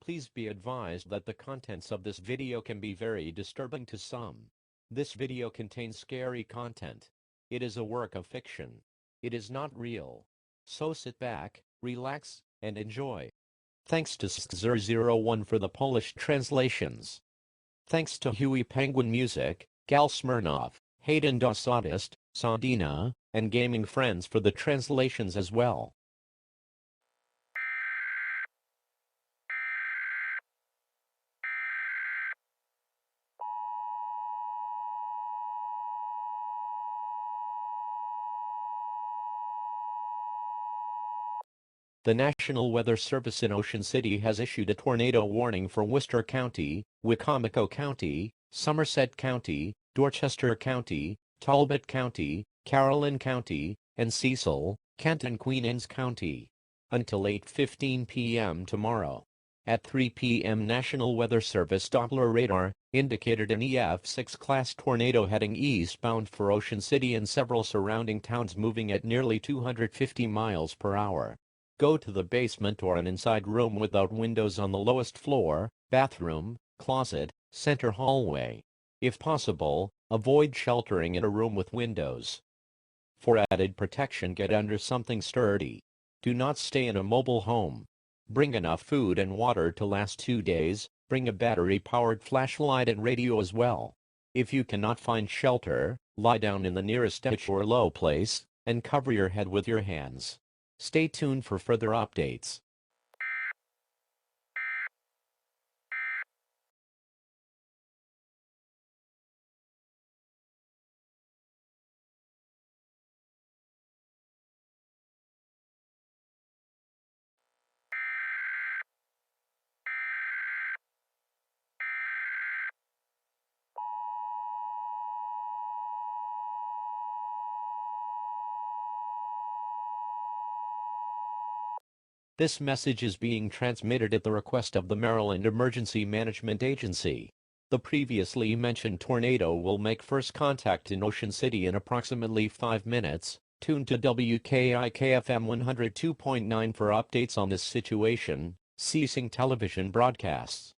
Please be advised that the contents of this video can be very disturbing to some. This video contains scary content. It is a work of fiction. It is not real. So sit back, relax, and enjoy. Thanks to Sk001 for the Polish translations. Thanks to HueyPenguin Music, Gal Smirnov, Hayden das Autist, Saudena, and Gaming Friends for the translations as well. The National Weather Service in Ocean City has issued a tornado warning for Worcester County, Wicomico County, Somerset County, Dorchester County, Talbot County, Caroline County, and Cecil, Kent and Queen Anne's County, until 8:15 p.m. tomorrow. At 3 p.m. National Weather Service Doppler radar indicated an EF6 class tornado heading eastbound for Ocean City and several surrounding towns moving at nearly 250 miles per hour. Go to the basement or an inside room without windows on the lowest floor, bathroom, closet, center hallway. If possible, avoid sheltering in a room with windows. For added protection, get under something sturdy. Do not stay in a mobile home. Bring enough food and water to last 2 days. Bring a battery-powered flashlight and radio as well. If you cannot find shelter, lie down in the nearest ditch or low place, and cover your head with your hands. Stay tuned for further updates. This message is being transmitted at the request of the Maryland Emergency Management Agency. The previously mentioned tornado will make first contact in Ocean City in approximately 5 minutes. Tune to WKIK-FM 102.9 for updates on this situation. Ceasing television broadcasts.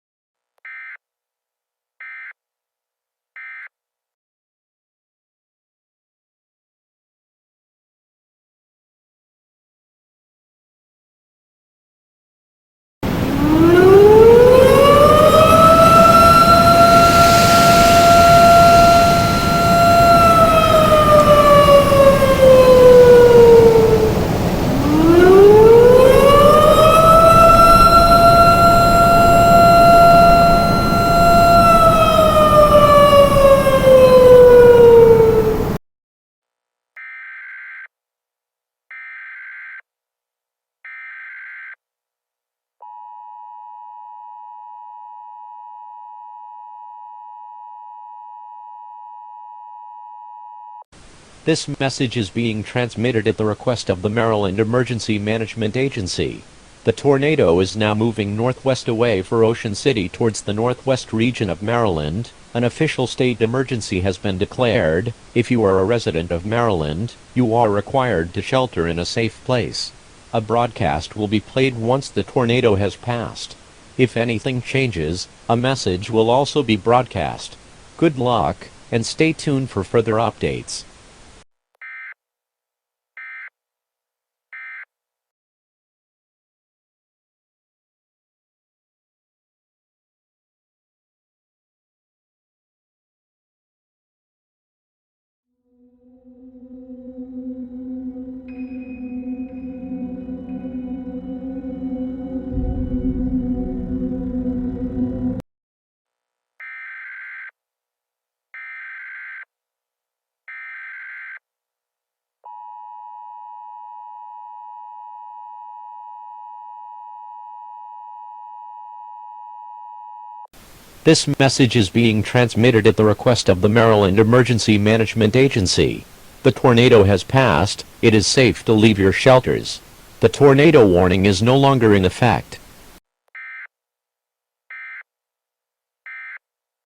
This message is being transmitted at the request of the Maryland Emergency Management Agency. The tornado is now moving northwest away for Ocean City towards the northwest region of Maryland. An official state emergency has been declared. If you are a resident of Maryland, you are required to shelter in a safe place. A broadcast will be played once the tornado has passed. If anything changes, a message will also be broadcast. Good luck, and stay tuned for further updates. This message is being transmitted at the request of the Maryland Emergency Management Agency. The tornado has passed. It is safe to leave your shelters. The tornado warning is no longer in effect.